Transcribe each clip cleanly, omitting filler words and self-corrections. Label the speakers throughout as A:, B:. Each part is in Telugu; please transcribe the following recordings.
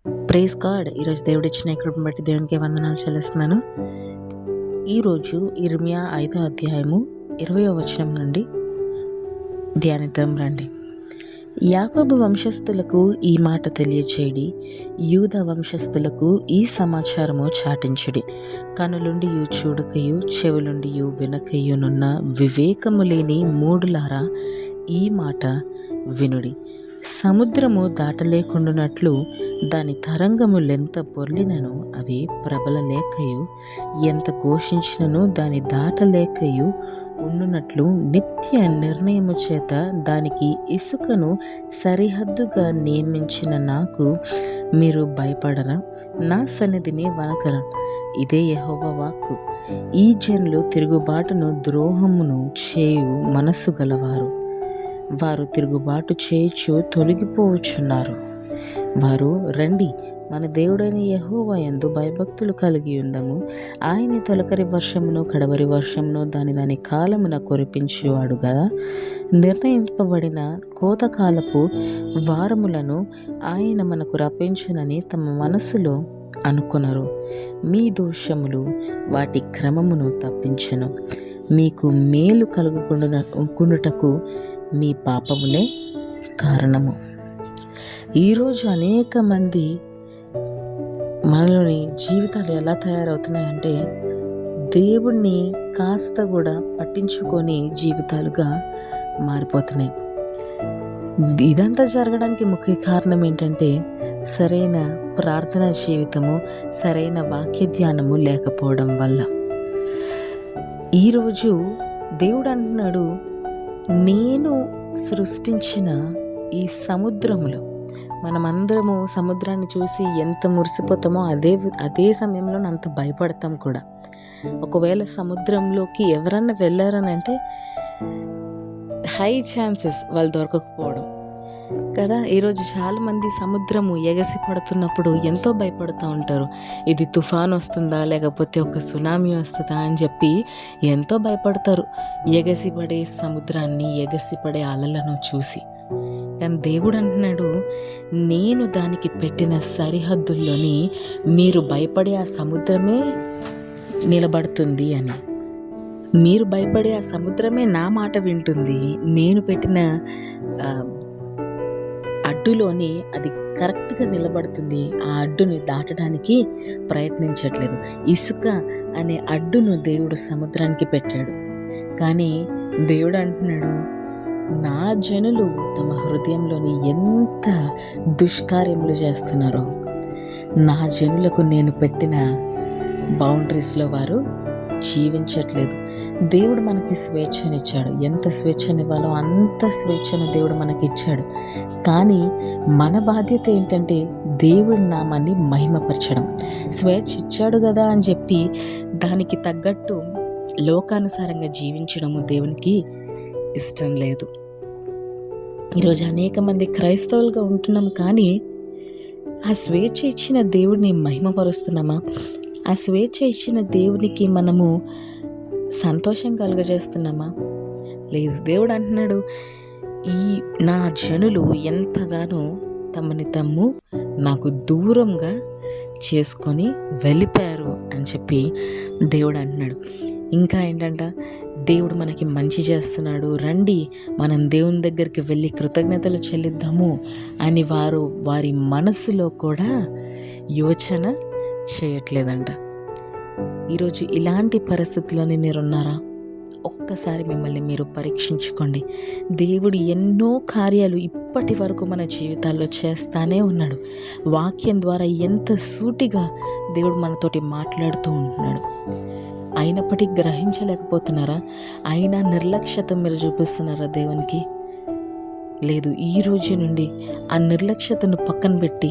A: Praise God. ఈరోజు దేవుడు ఇచ్చిన కృపను బట్టి దేవునికి వందనాలు చెల్లిస్తున్నాను. ఈరోజు ఇర్మియా 5వ అధ్యాయము 20వ వచనం నుండి ధ్యానిద్దాం రండి. యాకోబు వంశస్థులకు ఈ మాట తెలియచేయడి, యూదా వంశస్థులకు ఈ సమాచారము చాటించడి. కనులుండియు చూడకయు, చెవులుండియు వినకయునున్న వివేకము లేని మూడులారా ఈ మాట వినుడి. సముద్రము దాటలేకుండానట్లు దాని తరంగములెంత పొర్లినను అవి ప్రబలలేకయు, ఎంత ఘోషించినను దాని దాటలేకయు ఉండునట్లు నిత్య నిర్ణయము చేత దానికి ఇసుకను సరిహద్దుగా నియమించిన నాకు మీరు భయపడరా? నా సన్నిధిని వనకరా? ఇదే యెహోవా వాక్కు. ఈ జనులు తిరుగుబాటును ద్రోహమును చేయు మనస్సు గలవారు. వారు తిరుగుబాటు చేయుచు తొలగిపోవచ్చున్నారు. వారు రండి, మన దేవుడైన యెహోవా యందు భయభక్తులు కలిగి ఉందము. ఆయన తొలకరి వర్షమును కడవరి వర్షమును దాని కాలమున కురిపించువాడు గదా. నిర్ణయింపబడిన కోతకాలపు వారములను ఆయన మనకు రప్పించునని తమ మనసులో అనుకొనరు. మీ దోషములు వాటి క్రమమును తప్పించెను. మీకు మేలు కలుగుకుండుటకు మీ పాపములే కారణము. ఈరోజు అనేక మంది మనలోని జీవితాలు ఎలా తయారవుతున్నాయంటే, దేవుణ్ణి కాస్త కూడా పట్టించుకొని జీవితాలుగా మారిపోతున్నాయి. ఇదంతా జరగడానికి ముఖ్య కారణం ఏంటంటే, సరైన ప్రార్థనా జీవితము, సరైన వాక్య ధ్యానము లేకపోవడం వల్ల. ఈరోజు దేవుడు అంటున్నాడు, నేను సృష్టించిన ఈ సముద్రములో, మనమందరము సముద్రాన్ని చూసి ఎంత మురిసిపోతామో అదే సమయంలో అంత భయపడతాం కూడా. ఒకవేళ సముద్రంలోకి ఎవరన్నా వెళ్ళారనంటే హై ఛాన్సెస్ వాళ్ళు దొరకకపోవడం కదా. ఈరోజు చాలామంది సముద్రము ఎగసి పడుతున్నప్పుడు ఎంతో భయపడుతూ ఉంటారు. ఇది తుఫాన్ వస్తుందా, లేకపోతే ఒక సునామీ వస్తుందా అని చెప్పి ఎంతో భయపడతారు ఎగసిపడే సముద్రాన్ని, ఎగసిపడే అలలను చూసి. కానీ దేవుడు అంటున్నాడు, నేను దానికి పెట్టిన సరిహద్దుల్లోని మీరు భయపడే ఆ సముద్రమే నిలబడుతుంది అని. మీరు భయపడే ఆ సముద్రమే నా మాట వింటుంది. నేను పెట్టిన అడ్డులోని అది కరెక్ట్గా నిలబడుతుంది. ఆ అడ్డుని దాటడానికి ప్రయత్నించట్లేదు. ఇసుక అనే అడ్డును దేవుడు సముద్రానికి పెట్టాడు. కానీ దేవుడు అంటున్నాడు, నా జనులు తమ హృదయంలోని ఎంత దుష్కార్యములు చేస్తున్నారో, నా జనులకు నేను పెట్టిన బౌండరీస్లో వారు జీవించట్లేదు. దేవుడు మనకి స్వేచ్ఛనిచ్చాడు. ఎంత స్వేచ్ఛనివ్వాలో అంత స్వేచ్ఛను దేవుడు మనకి ఇచ్చాడు. కానీ మన బాధ్యత ఏంటంటే దేవుడి నామాన్ని మహిమపరచడం. స్వేచ్ఛ ఇచ్చాడు కదా అని చెప్పి దానికి తగ్గట్టు లోకానుసారంగా జీవించడము దేవునికి ఇష్టం లేదు. ఈరోజు అనేక మంది క్రైస్తవులుగా ఉంటున్నాం, కానీ ఆ స్వేచ్ఛ ఇచ్చిన దేవుడిని మహిమపరుస్తున్నామా? ఆ స్వేచ్ఛ ఇచ్చిన దేవునికి మనము సంతోషం కలుగజేస్తున్నామా? లేదు. దేవుడు అంటున్నాడు, ఈ నా జనులు ఎంతగానో తమని తమ్ము నాకు దూరంగా చేసుకొని వెళ్ళిపోయారు అని చెప్పి దేవుడు అంటున్నాడు. ఇంకా ఏంటంట, దేవుడు మనకి మంచి చేస్తున్నాడు, రండి మనం దేవుని దగ్గరికి వెళ్ళి కృతజ్ఞతలు చెల్లిద్దాము అని వారి మనసులో కూడా యోచన చేయట్లేదంట. ఈరోజు ఇలాంటి పరిస్థితుల్లోనే మీరున్నారా? ఒక్కసారి మిమ్మల్ని మీరు పరీక్షించుకోండి. దేవుడు ఎన్నో కార్యాలు ఇప్పటి వరకు మన జీవితాల్లో చేస్తానే ఉన్నాడు. వాక్యం ద్వారా ఎంత సూటిగా దేవుడు మనతోటి మాట్లాడుతూ ఉంటున్నాడు. అయినప్పటికీ గ్రహించలేకపోతున్నారా? అయినా నిర్లక్ష్యత మీరు చూపిస్తున్నారా దేవునికి? లేదు. ఈ రోజు నుండి ఆ నిర్లక్ష్యతను పక్కన పెట్టి,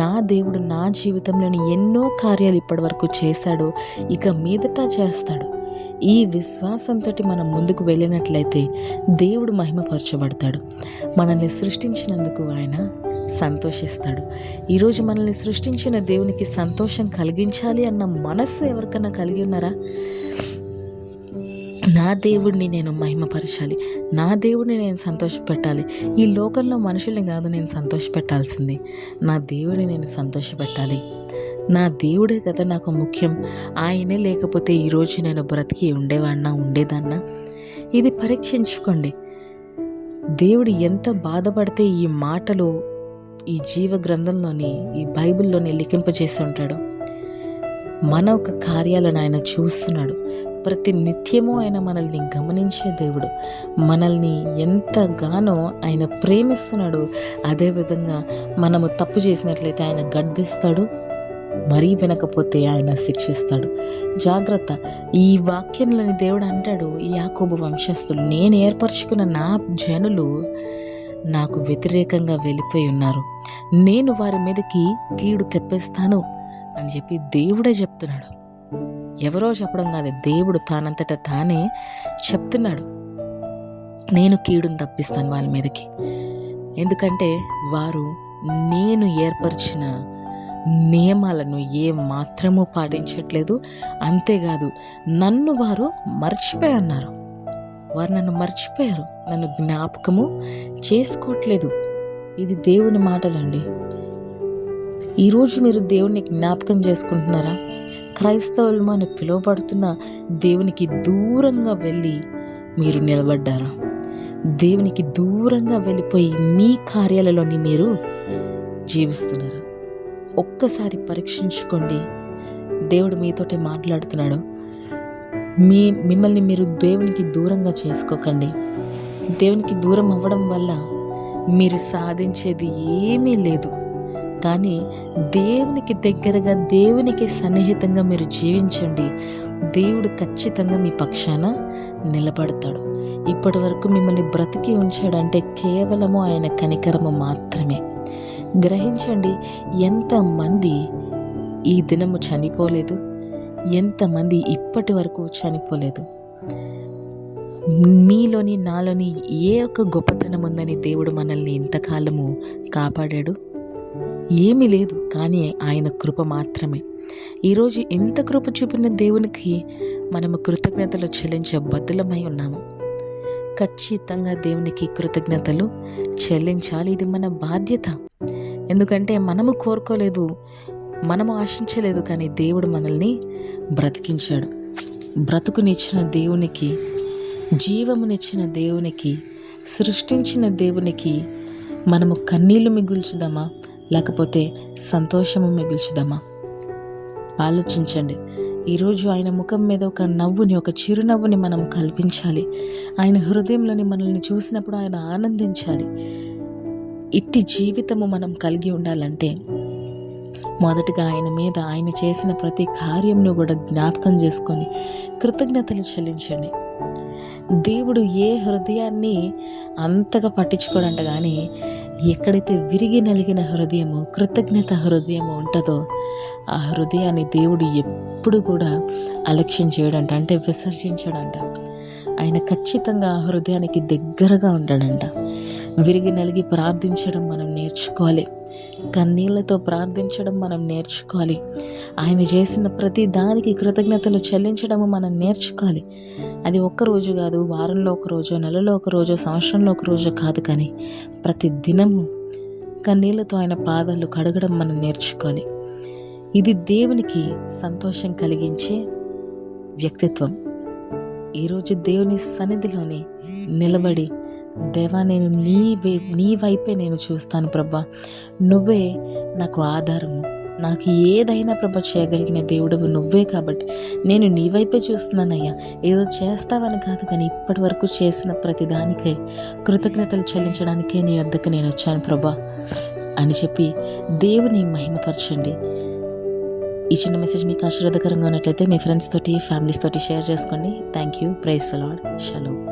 A: నా దేవుడు నా జీవితంలోని ఎన్నో కార్యాలు ఇప్పటి వరకు చేశాడో ఇక మీదట చేస్తాడు. ఈ విశ్వాసంతో మనం ముందుకు వెళ్ళినట్లయితే దేవుడు మహిమపరచబడతాడు. మనల్ని సృష్టించినందుకు ఆయన సంతోషిస్తాడు. ఈరోజు మనల్ని సృష్టించిన దేవునికి సంతోషం కలిగించాలి అన్న మనస్సు ఎవరికన్నా కలిగి ఉన్నారా? నా దేవుడిని నేను మహిమపరచాలి, నా దేవుడిని నేను సంతోషపెట్టాలి. ఈ లోకంలో మనుషుల్ని కాదు నేను సంతోషపెట్టాల్సింది, నా దేవుడిని నేను సంతోషపెట్టాలి. నా దేవుడే కదా నాకు ముఖ్యం. ఆయనే లేకపోతే ఈరోజు నేను బ్రతికి ఉండేదాన్నా? ఇది పరీక్షించుకోండి. దేవుడు ఎంత బాధపడితే ఈ మాటలు ఈ జీవ గ్రంథంలోని, ఈ బైబిల్లోని లిఖింపజేసి ఉంటాడు. మన ఒక కార్యాలను ఆయన చూస్తున్నాడు. ప్రతి నిత్యము ఆయన మనల్ని గమనించే దేవుడు, మనల్ని ఎంతగానో ఆయన ప్రేమిస్తున్నాడు. అదేవిధంగా మనము తప్పు చేసినట్లయితే ఆయన గద్దిస్తాడు, మరీ వినకపోతే ఆయన శిక్షిస్తాడు. జాగ్రత్త. ఈ వాక్యంలోని దేవుడు అంటాడు, ఈ యాకోబు వంశస్థులు, నేను ఏర్పరచుకున్న నా జనులు నాకు వ్యతిరేకంగా వెళ్ళిపోయి ఉన్నారు, నేను వారి మీదకి కీడు తెప్పిస్తాను అని చెప్పి దేవుడే చెప్తున్నాడు. ఎవరో చెప్పడం కాదు, దేవుడు తానంతట తానే చెప్తున్నాడు, నేను కీడును తప్పిస్తాను వాళ్ళ మీదకి. ఎందుకంటే వారు నేను ఏర్పరిచిన నియమాలను ఏ మాత్రము పాటించట్లేదు. అంతేకాదు, నన్ను వారు మర్చిపోయి అన్నారు. వారు నన్ను మర్చిపోయారు, నన్ను జ్ఞాపకము చేసుకోవట్లేదు. ఇది దేవుని మాటలండి. ఈరోజు మీరు దేవుని జ్ఞాపకం చేసుకుంటున్నారా? క్రైస్తవులు అని పిలువబడుతున్న దేవునికి దూరంగా వెళ్ళి మీరు నిలబడ్డారా? దేవునికి దూరంగా వెళ్ళిపోయి మీ కార్యాలలోని మీరు జీవిస్తున్నారా? ఒక్కసారి పరీక్షించుకోండి. దేవుడు మీతోటి మాట్లాడుతున్నాడు. మిమ్మల్ని మీరు దేవునికి దూరంగా చేసుకోకండి. దేవునికి దూరం అవ్వడం వల్ల మీరు సాధించేది ఏమీ లేదు. కానీ దేవునికి దగ్గరగా, దేవునికి సన్నిహితంగా మీరు జీవించండి. దేవుడు ఖచ్చితంగా మీ పక్షాన నిలబడతాడు. ఇప్పటి వరకు మిమ్మల్ని బ్రతికి ఉంచాడంటే కేవలము ఆయన కనికరము మాత్రమే. గ్రహించండి, ఎంతమంది ఈ దినము చనిపోలేదు, ఎంతమంది ఇప్పటి వరకు చనిపోలేదు. మీలోని నాలోని ఏ ఒక్క గొప్పతనం ఉందని దేవుడు మనల్ని ఇంతకాలము కాపాడాడు? ఏమీ లేదు, కానీ ఆయన కృప మాత్రమే. ఈరోజు ఇంత కృప చూపిన దేవునికి మనము కృతజ్ఞతలు చెల్లించే బద్దులమై ఉన్నాము. ఖచ్చితంగా దేవునికి కృతజ్ఞతలు చెల్లించాలి. ఇది మన బాధ్యత. ఎందుకంటే మనము కోరుకోలేదు, మనము ఆశించలేదు, కానీ దేవుడు మనల్ని బ్రతికించాడు. బ్రతుకునిచ్చిన దేవునికి, జీవమునిచ్చిన దేవునికి, సృష్టించిన దేవునికి మనము కన్నీళ్లు మిగుల్చుదామా, లేకపోతే సంతోషము మిగుల్చుదామా? ఆలోచించండి. ఈరోజు ఆయన ముఖం మీద ఒక నవ్వుని, ఒక చిరునవ్వుని మనం కల్పించాలి. ఆయన హృదయంలోని మనల్ని చూసినప్పుడు ఆయన ఆనందించాలి. ఇట్టి జీవితము మనం కలిగి ఉండాలంటే మొదటగా ఆయన మీద, ఆయన చేసిన ప్రతి కార్యంను కూడా జ్ఞాపకం చేసుకొని కృతజ్ఞతలు చెల్లించండి. దేవుడు ఏ హృదయాన్ని అంతగా పట్టించుకోడంట, కానీ ఎక్కడైతే విరిగి నలిగిన హృదయము, కృతజ్ఞత హృదయము ఉంటుందో ఆ హృదయాన్ని దేవుడు ఎప్పుడు కూడా అలక్ష్యం చేయడంట, అంటే విసర్జించడంట. ఆయన ఖచ్చితంగా ఆ హృదయానికి దగ్గరగా ఉంటాడంట. విరిగి నలిగి ప్రార్థించడం మనం నేర్చుకోవాలి. కన్నీళ్లతో ప్రార్థించడం మనం నేర్చుకోవాలి. ఆయన చేసిన ప్రతి దానికి కృతజ్ఞతలు చెల్లించడము మనం నేర్చుకోవాలి. అది ఒక్కరోజు కాదు, వారంలో ఒక రోజు, నెలలో ఒక రోజు, సంవత్సరంలో ఒక రోజు కాదు, కానీ ప్రతి దినము కన్నీళ్లతో ఆయన పాదాలు కడగడం మనం నేర్చుకోవాలి. ఇది దేవునికి సంతోషం కలిగించే వ్యక్తిత్వం. ఈరోజు దేవుని సన్నిధిలోని నిలబడి, దేవా, నేను నీ వైపే నేను చూస్తాను ప్రభా, నువ్వే నాకు ఆధారము, నాకు ఏదైనా ప్రభ చేయగలిగిన దేవుడవు నువ్వే, కాబట్టి నేను నీ వైపే చూస్తున్నానయ్యా. ఏదో చేస్తావని కాదు, కానీ ఇప్పటి వరకు చేసిన ప్రతి దానికై కృతజ్ఞతలు చెల్లించడానికే నీ వద్దకు నేను వచ్చాను ప్రభా అని చెప్పి దేవుని మహిమపరచండి. ఈ చిన్న మెసేజ్ మీకు ఆశీర్వాదకరంగా ఉన్నట్లయితే మీ ఫ్రెండ్స్ తోటి, ఫ్యామిలీస్ తోటి షేర్ చేసుకోండి. Thank you. Praise the lord. Shalom.